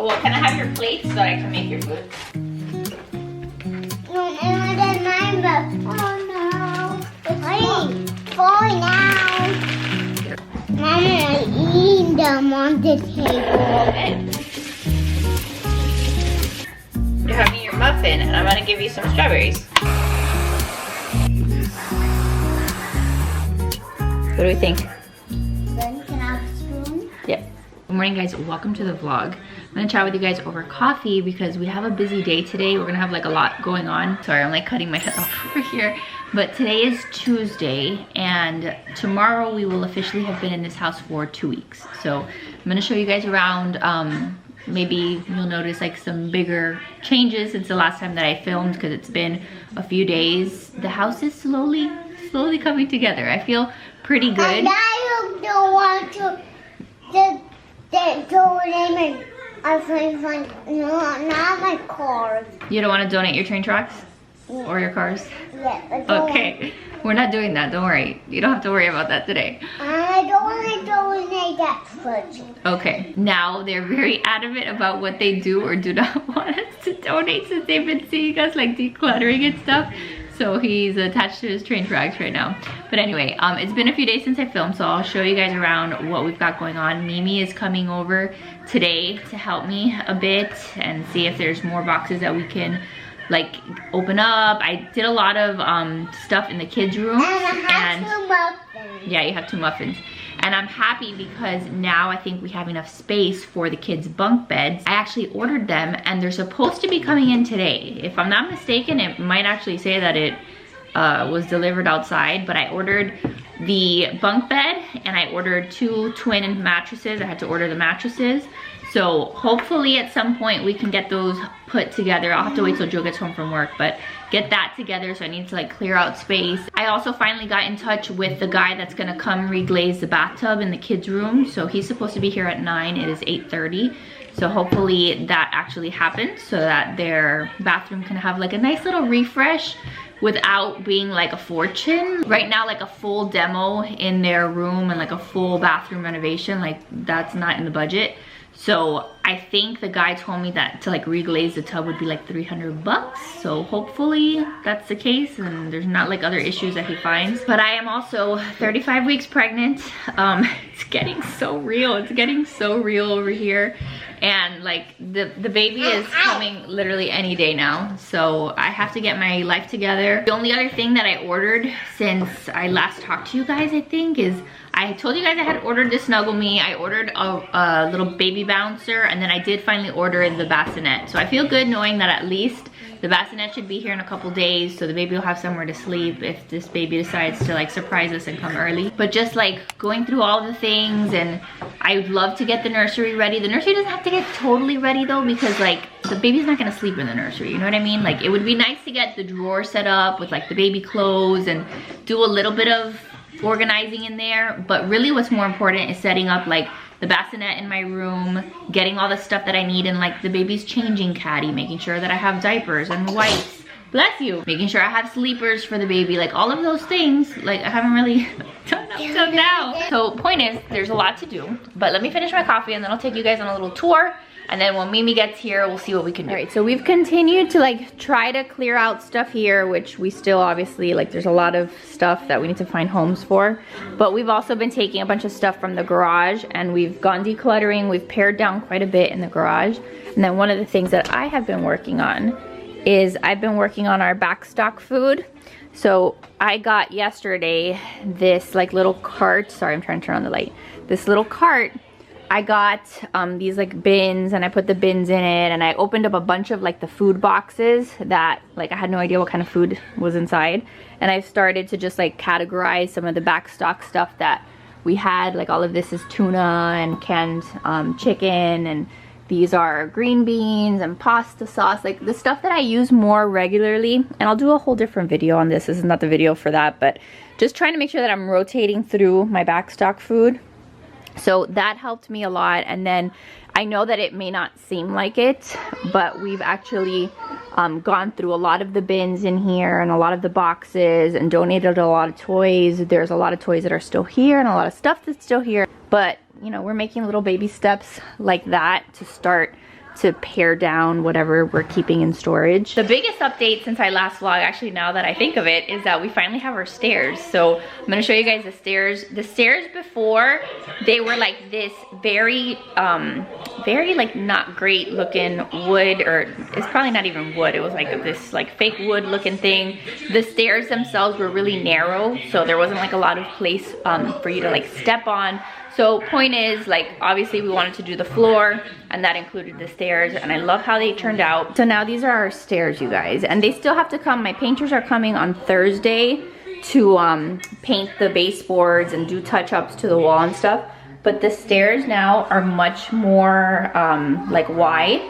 Oh, well, can I have your plate so I can make your food? Oh no, it's falling out. Mama, eating them on the table. You're having your muffin, and I'm gonna give you some strawberries. What do we think? Then can I have a spoon? Yep. Good morning, guys. Welcome to the vlog. I'm gonna chat with you guys over coffee because we have a busy day today. We're gonna have like a lot going on. Sorry, I'm like cutting my head off over here. But today is Tuesday, and tomorrow we will officially have been in this house for 2 weeks. So I'm gonna show you guys around. Maybe you'll notice like some bigger changes since the last time that I filmed because it's been a few days. The house is slowly coming together. I feel pretty good. And I don't want to donate not my cars. You don't want to donate your train tracks? Or your cars? Yeah. Okay, we're not doing that, don't worry. You don't have to worry about that today. I don't want to donate that first. Okay, now they're very adamant about what they do or do not want us to donate since they've been seeing us like decluttering and stuff. So he's attached to his train tracks right now. But anyway, it's been a few days since I filmed, so I'll show you guys around what we've got going on. Mimi is coming over today to help me a bit and see if there's more boxes that we can like open up. I did a lot of stuff in the kids' room. And I have 2 muffins. Yeah, you have 2 muffins. And I'm happy because now I think we have enough space for the kids' bunk beds. I actually ordered them and they're supposed to be coming in today. If I'm not mistaken, it might actually say that it was delivered outside, but I ordered the bunk bed and I ordered 2 twin mattresses. I had to order the mattresses. So hopefully at some point we can get those put together. I'll have to wait till Joe gets home from work, but get that together. So I need to like clear out space. I also finally got in touch with the guy that's gonna come reglaze the bathtub in the kids' room. So he's supposed to be here at 9, it is 8:30. So hopefully that actually happens so that their bathroom can have like a nice little refresh without being like a fortune. Right now, like a full demo in their room and like a full bathroom renovation, like that's not in the budget. So I think the guy told me that to like reglaze the tub would be like 300 bucks. So hopefully that's the case and there's not like other issues that he finds. But I am also 35 weeks pregnant. It's getting so real. It's getting so real over here. And like the baby is coming literally any day now. So I have to get my life together. The only other thing that I ordered since I last talked to you guys, I think, is I told you guys I had ordered the Snuggle Me. I ordered a little baby bouncer, and then I did finally order the bassinet. So I feel good knowing that at least the bassinet should be here in a couple days, so the baby will have somewhere to sleep if this baby decides to like surprise us and come early. But just like going through all the things, and I would love to get the nursery ready. The nursery doesn't have to get totally ready though, because like the baby's not gonna sleep in the nursery, you know what I mean? Like it would be nice to get the drawer set up with like the baby clothes and do a little bit of organizing in there, but really what's more important is setting up like the bassinet in my room, getting all the stuff that I need in like the baby's changing caddy, making sure that I have diapers and wipes, bless you, making sure I have sleepers for the baby, like all of those things, like I haven't really done up till now. So point is, there's a lot to do, but let me finish my coffee and then I'll take you guys on a little tour. And then when Mimi gets here, we'll see what we can do. All right, so we've continued to like try to clear out stuff here, which we still obviously, like there's a lot of stuff that we need to find homes for. But we've also been taking a bunch of stuff from the garage and we've gone decluttering. We've pared down quite a bit in the garage. And then one of the things that I have been working on is I've been working on our backstock food. So I got yesterday this like little cart. Sorry, I'm trying to turn on the light. This little cart. I got these like bins and I put the bins in it, and I opened up a bunch of like the food boxes that like I had no idea what kind of food was inside, and I've started to just like categorize some of the backstock stuff that we had. Like all of this is tuna and canned chicken, and these are green beans and pasta sauce, like the stuff that I use more regularly. And I'll do a whole different video on this. This is not the video for that, but just trying to make sure that I'm rotating through my backstock food. So that helped me a lot. And then I know that it may not seem like it, but we've actually gone through a lot of the bins in here and a lot of the boxes and donated a lot of toys. There's a lot of toys that are still here and a lot of stuff that's still here. But, you know, we're making little baby steps like that to start to pare down whatever we're keeping in storage. The biggest update since I last vlogged, actually now that I think of it, is that we finally have our stairs. So I'm gonna show you guys the stairs. The stairs before, they were like this very like not great looking wood, or it's probably not even wood. It was like this like fake wood looking thing. The stairs themselves were really narrow, so there wasn't like a lot of place for you to like step on. So point is, like, obviously we wanted to do the floor, and that included the stairs, and I love how they turned out. So now these are our stairs, you guys, and they still have to come. My painters are coming on Thursday to paint the baseboards and do touch-ups to the wall and stuff. But the stairs now are much more like wide,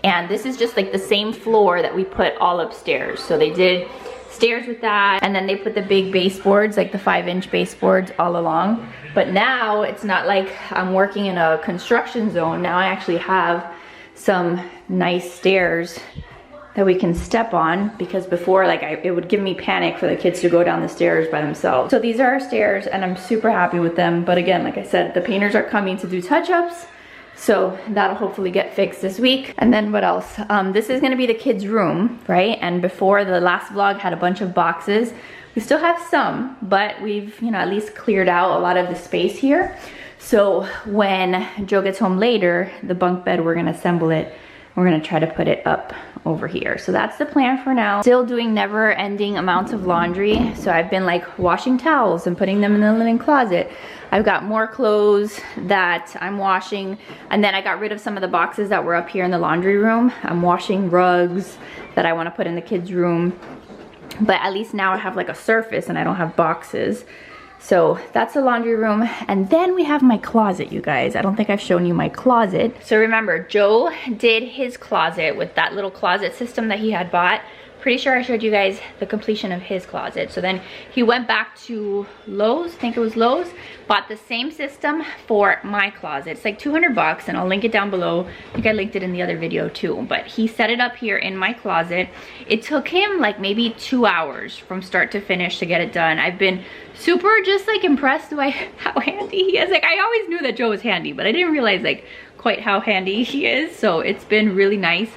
and this is just like the same floor that we put all upstairs. So they did stairs with that, and then they put the big baseboards, like the 5-inch baseboards, all along. But now it's not like I'm working in a construction zone. Now I actually have some nice stairs that we can step on, because before, like, it would give me panic for the kids to go down the stairs by themselves. So these are our stairs, and I'm super happy with them. But again, like I said, the painters are coming to do touch-ups, so that'll hopefully get fixed this week. And then what else? This is gonna be the kids' room, right? And before, the last vlog had a bunch of boxes. We still have some, but we've, you know, at least cleared out a lot of the space here. So when Joe gets home later, the bunk bed, we're gonna assemble it. We're gonna try to put it up over here. So that's the plan for now. Still doing never ending amounts of laundry. So I've been like washing towels and putting them in the linen closet. I've got more clothes that I'm washing, and then I got rid of some of the boxes that were up here in the laundry room. I'm washing rugs that I want to put in the kids' room, but at least now I have like a surface and I don't have boxes. So that's the laundry room. And then we have my closet, you guys. I don't think I've shown you my closet. So remember, Joe did his closet with that little closet system that he had bought. Pretty sure I showed you guys the completion of his closet. So then he went back to Lowe's, I think it was Lowe's, bought the same system for my closet. It's like 200 bucks, and I'll link it down below. I think I linked it in the other video too. But he set it up here in my closet. It took him like maybe 2 hours from start to finish to get it done. I've been super just like impressed by how handy he is. Like, I always knew that Joe was handy, but I didn't realize like quite how handy he is. So it's been really nice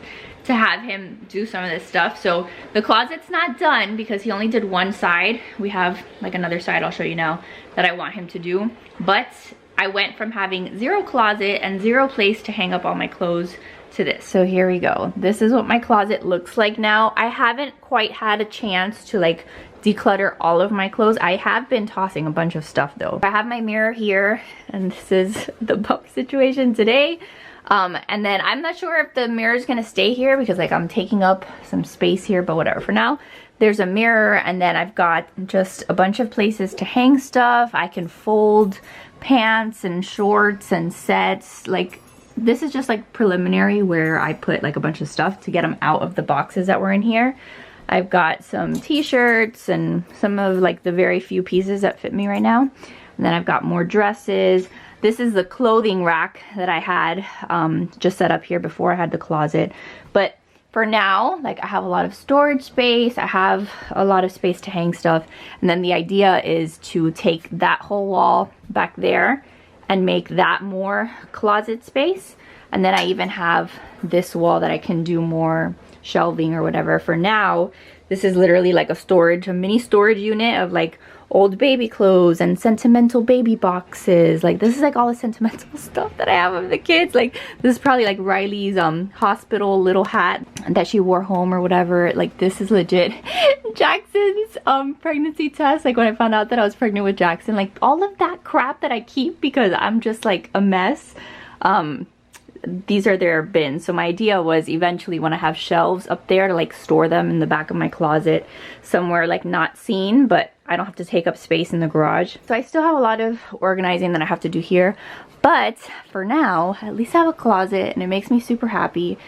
to have him do some of this stuff. So the closet's not done because he only did one side. We have like another side I'll show you now that I want him to do. But I went from having 0 closet and 0 place to hang up all my clothes to this. So here we go. This is what my closet looks like now. I haven't quite had a chance to like declutter all of my clothes. I have been tossing a bunch of stuff though. I have my mirror here, and this is the bump situation today. And then I'm not sure if the mirror is gonna stay here because like I'm taking up some space here, but whatever. For now, there's a mirror, and then I've got just a bunch of places to hang stuff. I can fold pants and shorts and sets. Like, this is just like preliminary where I put like a bunch of stuff to get them out of the boxes that were in here. I've got some t-shirts and some of like the very few pieces that fit me right now. And then I've got more dresses. This is the clothing rack that I had just set up here before I had the closet. But for now, like, I have a lot of storage space. I have a lot of space to hang stuff. And then the idea is to take that whole wall back there and make that more closet space. And then I even have this wall that I can do more shelving or whatever. For now, this is literally like a mini storage unit of like old baby clothes and sentimental baby boxes. Like, this is like all the sentimental stuff that I have of the kids. Like, this is probably like Riley's hospital little hat that she wore home or whatever. Like, this is legit Jackson's pregnancy test. Like, when I found out that I was pregnant with Jackson, like all of that crap that I keep because I'm just like a mess. These are their bins. So my idea was eventually when I have shelves up there to like store them in the back of my closet somewhere like not seen, but I don't have to take up space in the garage. So I still have a lot of organizing that I have to do here, but for now at least I have a closet, and it makes me super happy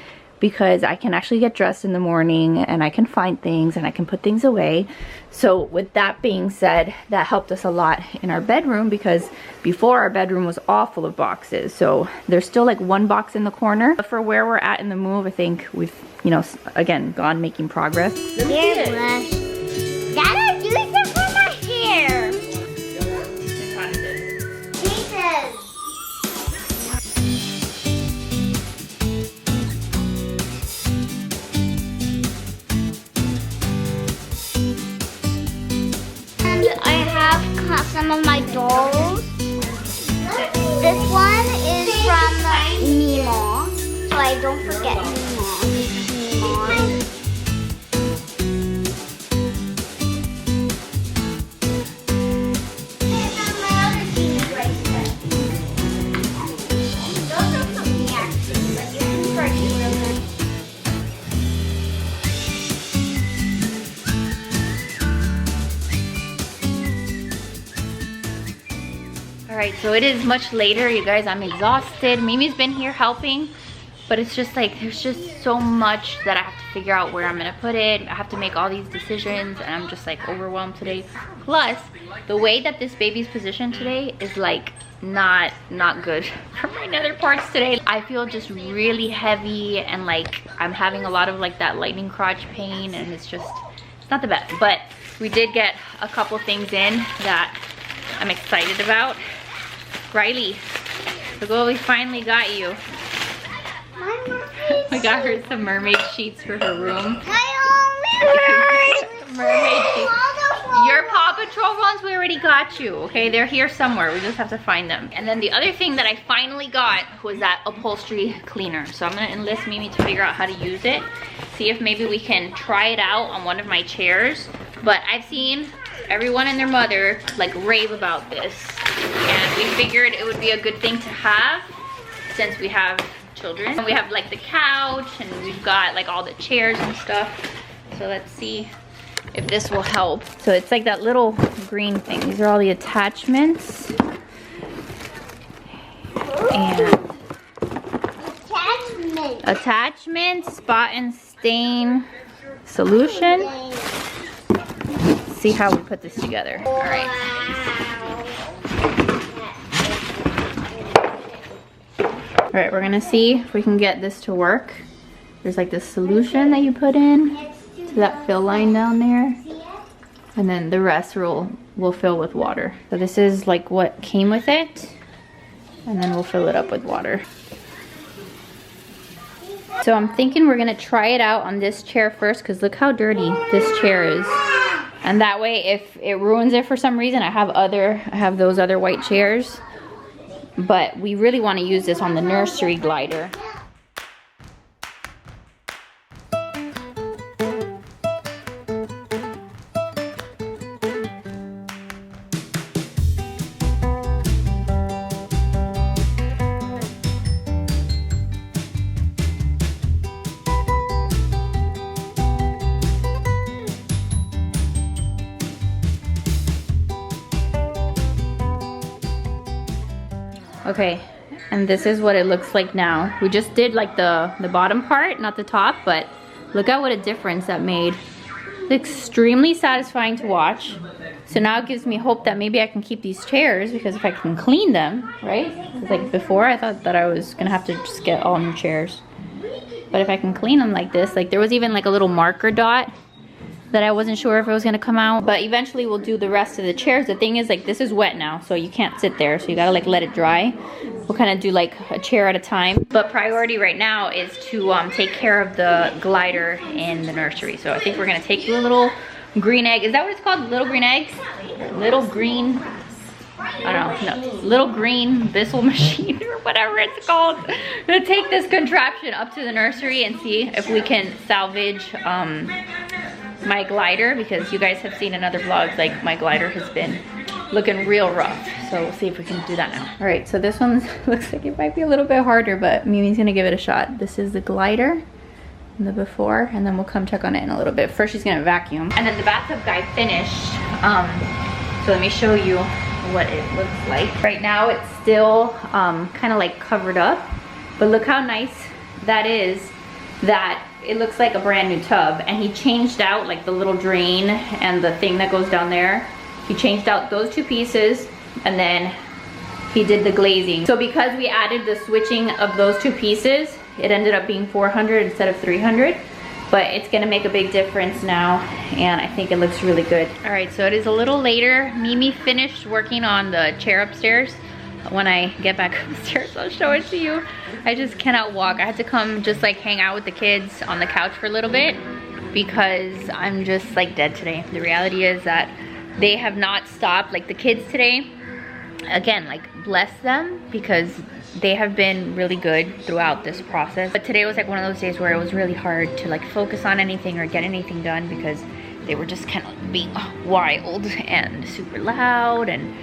because I can actually get dressed in the morning and I can find things and I can put things away. So with that being said, that helped us a lot in our bedroom because before our bedroom was all full of boxes. So there's still like one box in the corner. But for where we're at in the move, I think we've, you know, again, gone making progress. Hairbrush. Dada, do something for my hair. Jesus. don't forget me, Mom. Alright, so it is much later, you guys. I'm exhausted. Mimi's been here helping, but it's just like there's just so much that I have to figure out where I'm gonna put it. I have to make all these decisions and I'm just like overwhelmed today. Plus, the way that this baby's positioned today is like not good for my nether parts today. I feel just really heavy and like I'm having a lot of like that lightning crotch pain, and it's not the best. But we did get a couple things in that I'm excited about. Riley, look what we finally got you. We got her some mermaid sheets for her room. Mermaid sheets. Your Paw Patrol ones, we already got you, okay? They're here somewhere. We just have to find them. And then the other thing that I finally got was that upholstery cleaner. So I'm gonna enlist Mimi to figure out how to use it. See if maybe we can try it out on one of my chairs. But I've seen everyone and their mother like rave about this. And we figured it would be a good thing to have since we have children. And we have like the couch and we've got like all the chairs and stuff. So let's see if this will help. So it's like that little green thing. These are all the attachments. And attachments, spot and stain solution. Let's see how we put this together. All right. All right, we're gonna see if we can get this to work. There's like this solution that you put in to that fill line down there. And then the rest will fill with water. So this is like what came with it. And then we'll fill it up with water. So I'm thinking we're gonna try it out on this chair first, because look how dirty this chair is. And that way, if it ruins it for some reason, I have those other white chairs. But we really want to use this on the nursery glider. Okay, and this is what it looks like now. We just did like the bottom part, not the top, but look at what a difference that made. It's extremely satisfying to watch. So now it gives me hope that maybe I can keep these chairs, because if I can clean them, right? 'Cause like before I thought that I was gonna have to just get all new chairs. But if I can clean them like this, like there was even like a little marker dot that I wasn't sure if it was gonna come out, but eventually we'll do the rest of the chairs. The thing is, like, this is wet now, so you can't sit there, so you gotta like let it dry. We'll kind of do like a chair at a time, but priority right now is to take care of the glider in the nursery. So I think we're gonna take the little green egg. Is that what it's called? Little green eggs? Little green, I don't know, no, little green Bissell machine or whatever it's called. I'm gonna take this contraption up to the nursery and see if we can salvage my glider, because you guys have seen in other vlogs, like my glider has been looking real rough. So we'll see if we can do that now. All right, so this one looks like it might be a little bit harder, but Mimi's gonna give it a shot. This is the glider, and the before, and then we'll come check on it in a little bit. First, she's gonna vacuum. And then the bathtub guy finished. So let me show you what it looks like. Right now, it's still kind of like covered up, but look how nice that is, that it looks like a brand new tub. And he changed out like the little drain and the thing that goes down there. He changed out those two pieces, and then he did the glazing. So because we added the switching of those two pieces, it ended up being 400 instead of 300. But it's gonna make a big difference now, and I think it looks really good. All right, so it is a little later. Mimi finished working on the chair upstairs. When I get back upstairs, I'll show it to you. I just cannot walk. I had to come just like hang out with the kids on the couch for a little bit, because I'm just like dead today. The reality is that they have not stopped. Like the kids today, again, like bless them, because they have been really good throughout this process. But today was like one of those days where it was really hard to like focus on anything or get anything done because they were just kind of being wild and super loud, and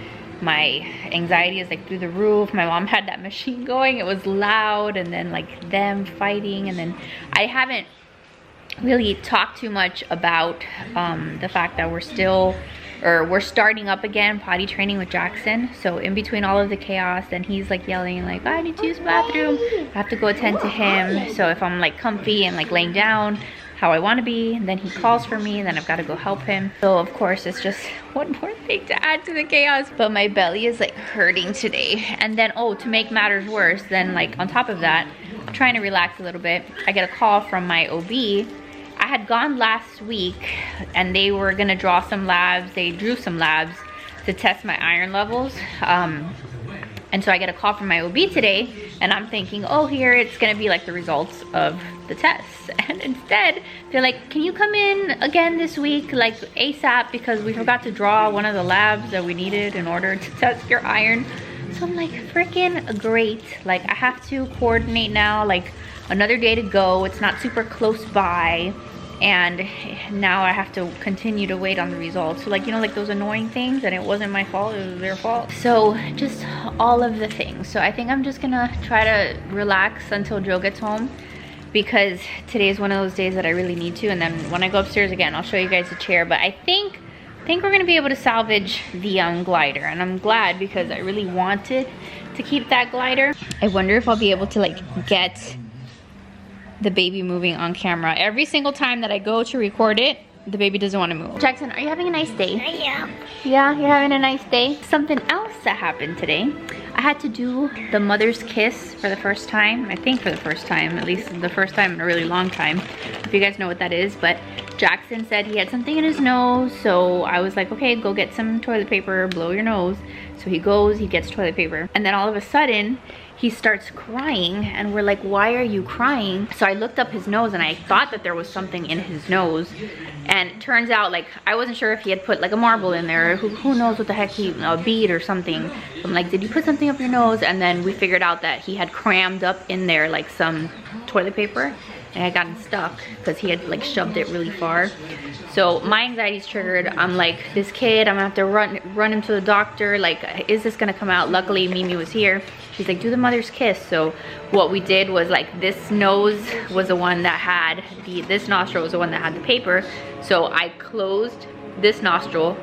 my anxiety is like through the roof. My mom had that machine going, it was loud, and then like them fighting, and then I haven't really talked too much about the fact that we're starting up again potty training with Jackson. So in between all of the chaos, then he's like yelling like, I need to use the bathroom, I have to go attend to him. So if I'm like comfy and like laying down how I want to be, and then he calls for me, and then I've got to go help him. So of course it's just one more thing to add to the chaos. But my belly is like hurting today, and then to make matters worse, then like on top of that, I'm trying to relax a little bit. I get a call from my OB. I had gone last week and they were gonna draw some labs. They drew some labs to test my iron levels. And so I get a call from my OB today, and I'm thinking, oh, here it's gonna be like the results of the tests. And instead, they're like, can you come in again this week, like ASAP, because we forgot to draw one of the labs that we needed in order to test your iron. So I'm like, freaking great. Like, I have to coordinate now, like another day to go. It's not super close by. And now I have to continue to wait on the results. So like, you know, like those annoying things, and it wasn't my fault, it was their fault. So just all of the things. So I think I'm just gonna try to relax until Joe gets home, because today is one of those days that I really need to. And then when I go upstairs again, I'll show you guys the chair. But I think we're gonna be able to salvage the glider, and I'm glad because I really wanted to keep that glider. I wonder if I'll be able to like get the baby moving on camera. Every single time that I go to record it, the baby doesn't want to move. Jackson, are you having a nice day? Yeah. Yeah, you're having a nice day. Something else that happened today, I had to do the mother's kiss for the first time. I think for the first time, at least the first time in a really long time, if you guys know what that is. But Jackson said he had something in his nose, so I was like, okay, go get some toilet paper, blow your nose. So he goes, he gets toilet paper, and then all of a sudden he starts crying, and we're like, why are you crying? So I looked up his nose, and I thought that there was something in his nose, and it turns out, like, I wasn't sure if he had put like a marble in there, who knows what the heck, a bead or something. I'm like, did you put something up your nose? And then we figured out that he had crammed up in there like some toilet paper, and I gotten stuck because he had like shoved it really far. So my anxiety's triggered. I'm like, this kid, I'm gonna have to run him to the doctor. Like, is this gonna come out? Luckily, Mimi was here. She's like, do the mother's kiss. So what we did was, like, this nose was the one that had this nostril was the one that had the paper. So I closed this nostril,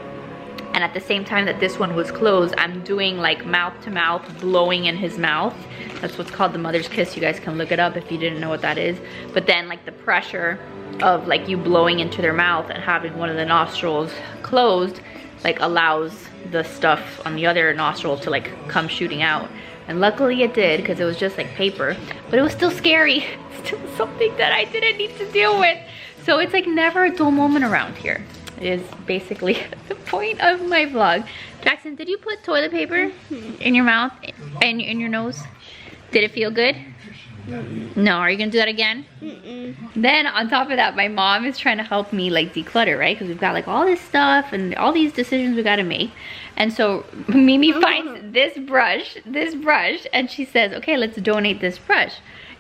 and at the same time that this one was closed, I'm doing like mouth to mouth, blowing in his mouth. That's what's called the mother's kiss. You guys can look it up if you didn't know what that is. But then like the pressure of like you blowing into their mouth and having one of the nostrils closed, like allows the stuff on the other nostril to like come shooting out. And luckily it did, because it was just like paper, but it was still scary. Still something that I didn't need to deal with. So it's like never a dull moment around here, is basically the point of my vlog. Jackson, did you put toilet paper in your mouth and in your nose? Did it feel good? No, are you gonna do that again? Then on top of that, my mom is trying to help me like declutter, right? Because we've got like all this stuff and all these decisions we gotta make. And so Mimi finds this brush, and she says, okay, let's donate this brush.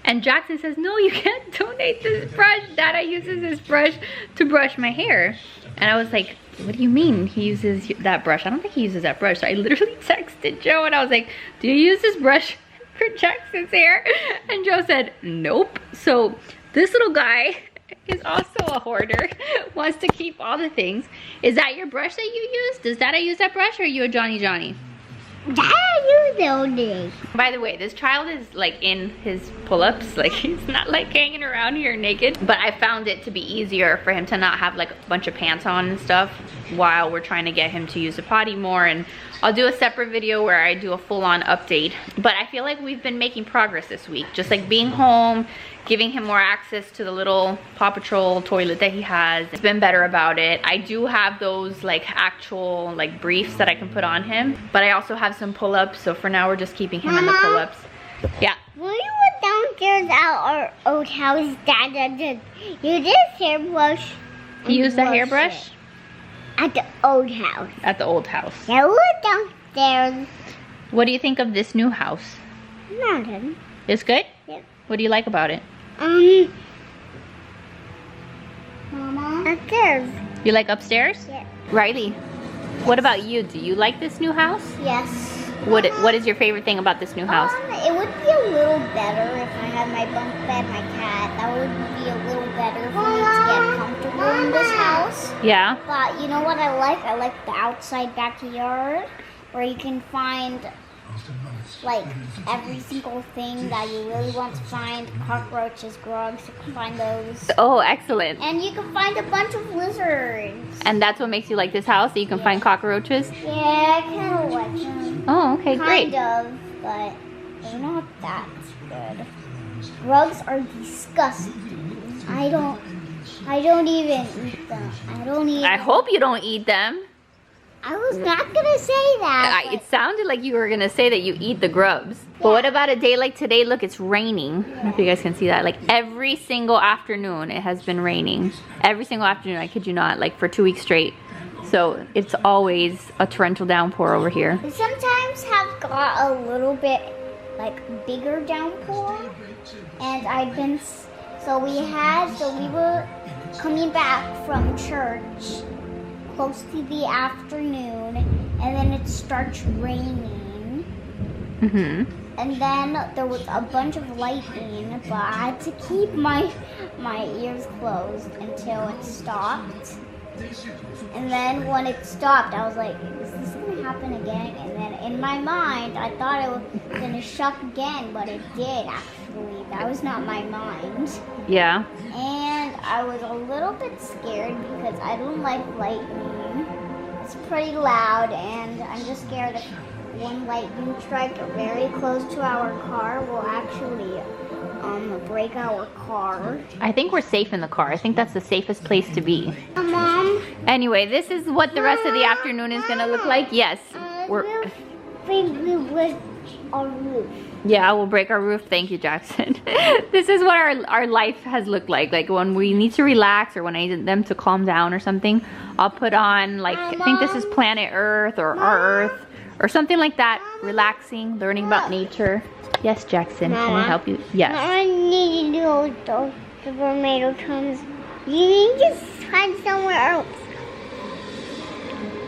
And Jackson says, no, you can't donate this brush. Dada uses this brush to brush my hair. And I was like, what do you mean he uses that brush? I don't think he uses that brush. So I literally texted Joe and I was like, do you use this brush for Jackson's hair? And Joe said, nope. So this little guy is also a hoarder, wants to keep all the things. Is that your brush that you use? Does Dada use that brush, or are you a Johnny? Dada used it all day. By the way, this child is like in his pull-ups, like he's not like hanging around here naked. But I found it to be easier for him to not have like a bunch of pants on and stuff while we're trying to get him to use the potty more. And I'll do a separate video where I do a full-on update. But I feel like we've been making progress this week. Just like being home, giving him more access to the little Paw Patrol toilet that he has. It's been better about it. I do have those like actual like briefs that I can put on him, but I also have some pull-ups. So for now, we're just keeping him in the pull-ups. Yeah. When we went downstairs at our old house, Dada did use this hairbrush. You used the hairbrush? At the old house. At the old house. Yeah, we went downstairs. What do you think of this new house? Mountain. It's good? Yep. What do you like about it? Mama. Upstairs. You like upstairs? Yeah. Riley, what about you? Do you like this new house? Yes. What is your favorite thing about this new house? It would be a little better if I had my bunk bed, my cat. That would be a little better for me to get comfortable in this house. Yeah? But you know what I like? I like the outside backyard where you can find like every single thing that you really want to find. Cockroaches, grubs, you can find those. Oh, excellent. And you can find a bunch of lizards. And that's what makes you like this house, that you can find cockroaches? Yeah, I kind of like them. Oh, okay, great. Kind of, but they're not that good. Grubs are disgusting. I don't even eat them. I hope you don't eat them. I was not gonna say that. It sounded like you were gonna say that you eat the grubs. But what about a day like today? Look, it's raining. I don't know if you guys can see that. Like every single afternoon it has been raining. Every single afternoon, I kid you not, like for 2 weeks straight. So it's always a torrential downpour over here. We sometimes have got a little bit like bigger downpour. And so we were coming back from church close to the afternoon, and then it starts raining. And then there was a bunch of lightning, but I had to keep my ears closed until it stopped. And then when it stopped, I was like, is this gonna happen again? And then in my mind, I thought it was gonna shock again, but it did actually. That was not my mind. Yeah. And I was a little bit scared because I don't like lightning. It's pretty loud, and I'm just scared if one lightning strike very close to our car will actually break our car. I think we're safe in the car. I think that's the safest place to be. Mom. Anyway, this is what the rest of the afternoon is gonna look like. Yes. We'll break our roof. Yeah, we'll break our roof. Thank you, Jackson. This is what our life has looked like. Like when we need to relax or when I need them to calm down or something, I'll put on like, I think this is Planet Earth or Our Earth or something like that. Relaxing, learning about nature. Yes, Jackson, can I help you? Yes. I need to do those tomato comes. You need to find somewhere else.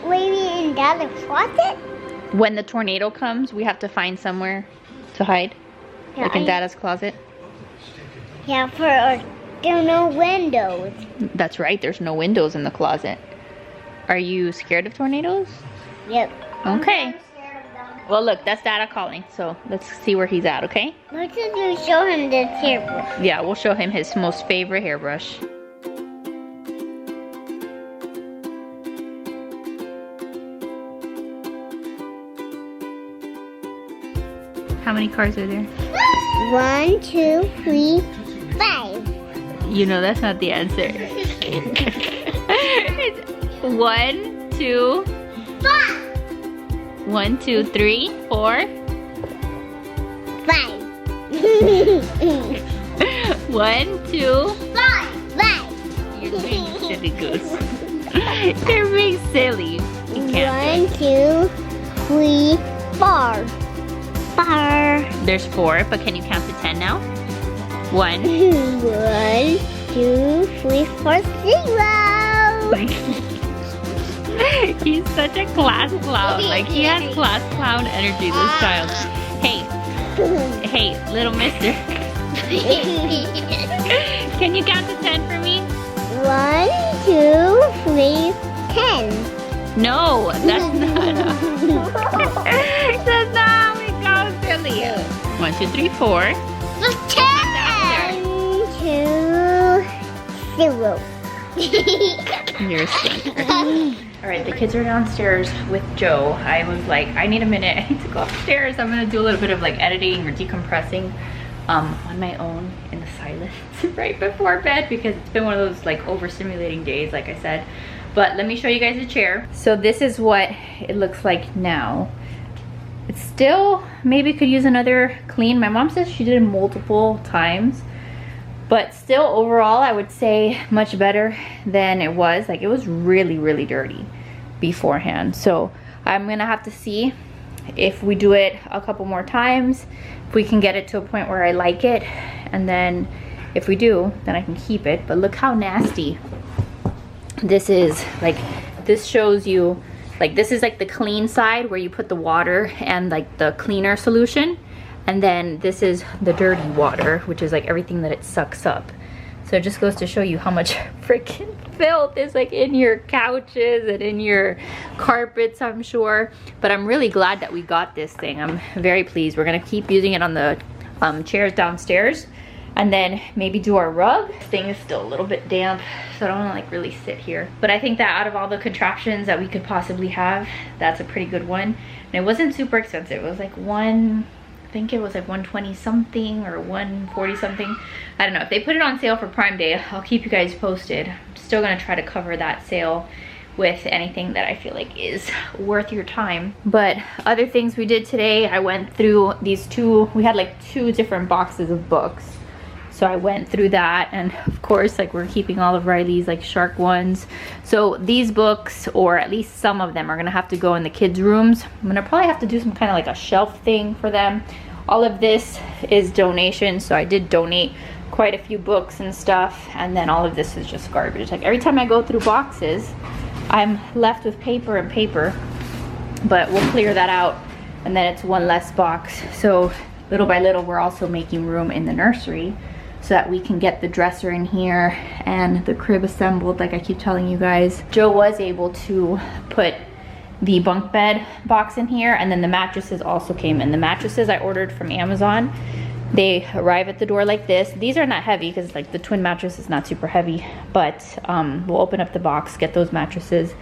Maybe in the other closet? When the tornado comes, we have to find somewhere to hide. Yeah, like in Dada's closet. Yeah, there are no windows. That's right, there's no windows in the closet. Are you scared of tornadoes? Yep. Okay. Well, look, that's Dada calling, so let's see where he's at, okay? Let's just show him this hairbrush. Yeah, we'll show him his most favorite hairbrush. How many cars are there? 1, 2, 3, 5. You know that's not the answer. It's 1, 2, 5. 1, 2, 3, 4. 5. 1, 2, 5. 5. You're being silly, Goose. You're being silly. You can't. 1, 2, 3, 4. 4. There's 4, but can you count to 10 now? 1. 1, 2, 3, 4, 0. He's such a class clown. Like, he has class clown energy, this child. Hey, little mister. Can you count to 10 for me? 1, 2, 3, 10. No, that's not. That's not how we go, silly. 1, 2, 3, 4. 10. 2, 0. You're a stinker. Alright, the kids are downstairs with Joe. I was like, I need a minute. I need to go upstairs. I'm gonna do a little bit of like editing or decompressing on my own in the silence right before bed because it's been one of those like overstimulating days, like I said. But let me show you guys the chair. So this is what it looks like now. It's still, maybe could use another clean. My mom says she did it multiple times. But still, overall, I would say much better than it was. Like, it was really, really dirty beforehand. So I'm gonna have to see if we do it a couple more times. if we can get it to a point where I like it, and then if we do, then I can keep it. But look how nasty this is. Like, this shows you, like, this is like the clean side where you put the water and like the cleaner solution, and then this is the dirty water, which is like everything that it sucks up. So it just goes to show you how much freaking filth is like in your couches and in your carpets, I'm sure. But I'm really glad that we got this thing. I'm very pleased. We're gonna keep using it on the chairs downstairs, and then maybe do our rug. This thing is still a little bit damp, so I don't wanna like really sit here. But I think that out of all the contraptions that we could possibly have, that's a pretty good one. And it wasn't super expensive. It was like I think it was like 120 something or 140 something. I don't know. If they put it on sale for Prime Day, I'll keep you guys posted. I'm still gonna try to cover that sale with anything that I feel like is worth your time. But other things we did today, I went through these we had like 2 different boxes of books. So I went through that, and of course, like, we're keeping all of Riley's like shark ones. So these books, or at least some of them, are gonna have to go in the kids' rooms. I'm gonna probably have to do some kind of like a shelf thing for them. All of this is donation, so I did donate quite a few books and stuff, and then all of this is just garbage. Like, every time I go through boxes, I'm left with paper and paper, but we'll clear that out, and then it's one less box. So little by little, we're also making room in the nursery so that we can get the dresser in here and the crib assembled, like I keep telling you guys. Joe was able to put the bunk bed box in here, and then the mattresses also came in. The mattresses I ordered from Amazon. They arrive at the door like this. These are not heavy because like the twin mattress is not super heavy, but we'll open up the box, get those mattresses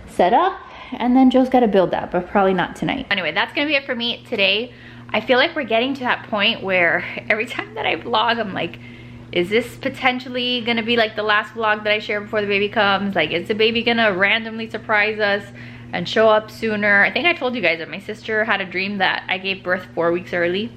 set up, and then Joe's got to build that, but probably not tonight. Anyway, that's gonna be it for me today. I feel like we're getting to that point where every time that I vlog, I'm like, is this potentially gonna be like the last vlog that I share before the baby comes? Like, is the baby gonna randomly surprise us and show up sooner? I think I told you guys that my sister had a dream that I gave birth 4 weeks early,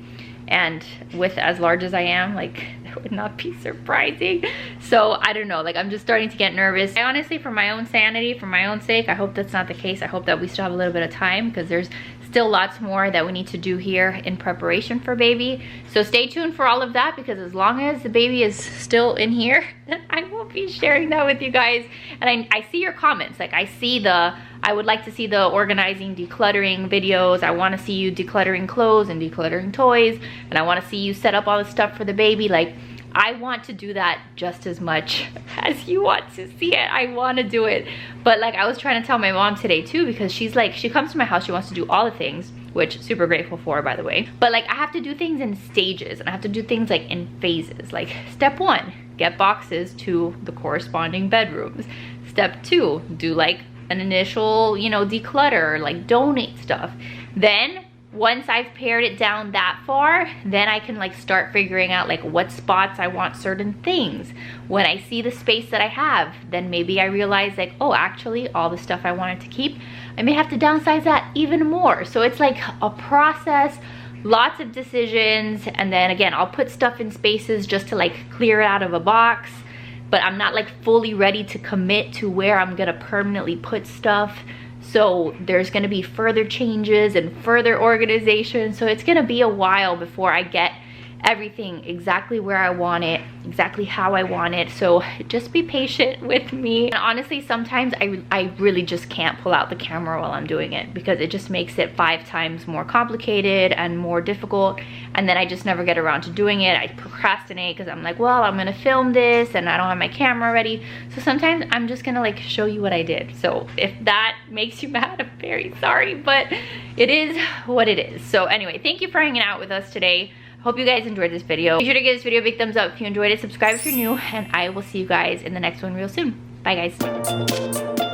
and with as large as I am, like, that would not be surprising. So I don't know, like, I'm just starting to get nervous. I honestly, for my own sanity, for my own sake, I hope that's not the case. I hope that we still have a little bit of time, because there's still lots more that we need to do here in preparation for baby. So stay tuned for all of that, because as long as the baby is still in here, I will be sharing that with you guys. And I see your comments. Like, I would like to see the organizing, decluttering videos. I want to see you decluttering clothes and decluttering toys, and I want to see you set up all the stuff for the baby. Like, I want to do that just as much as you want to see it. I want to do it. But like, I was trying to tell my mom today too, because she's like, she comes to my house, she wants to do all the things, which super grateful for, by the way. But like, I have to do things in stages, and I have to do things like in phases. Like, step 1, get boxes to the corresponding bedrooms. Step 2, do like an initial, you know, declutter, like donate stuff. Then once I've pared it down that far, then I can like start figuring out like what spots I want certain things. When I see the space that I have, then maybe I realize like, oh, actually all the stuff I wanted to keep, I may have to downsize that even more. So it's like a process, lots of decisions, and then again, I'll put stuff in spaces just to like clear it out of a box, but I'm not like fully ready to commit to where I'm gonna permanently put stuff. So there's gonna be further changes and further organization. So it's gonna be a while before I get everything exactly where I want it, exactly how I want it. So just be patient with me. And honestly, sometimes I really just can't pull out the camera while I'm doing it, because it just makes it 5 times more complicated and more difficult. And then I just never get around to doing it. I procrastinate because I'm like, well, I'm gonna film this and I don't have my camera ready. So sometimes I'm just gonna like show you what I did. So if that makes you mad, I'm very sorry, but it is what it is. So anyway, thank you for hanging out with us today. Hope you guys enjoyed this video. Make sure to give this video a big thumbs up if you enjoyed it. Subscribe if you're new, and I will see you guys in the next one real soon. Bye, guys.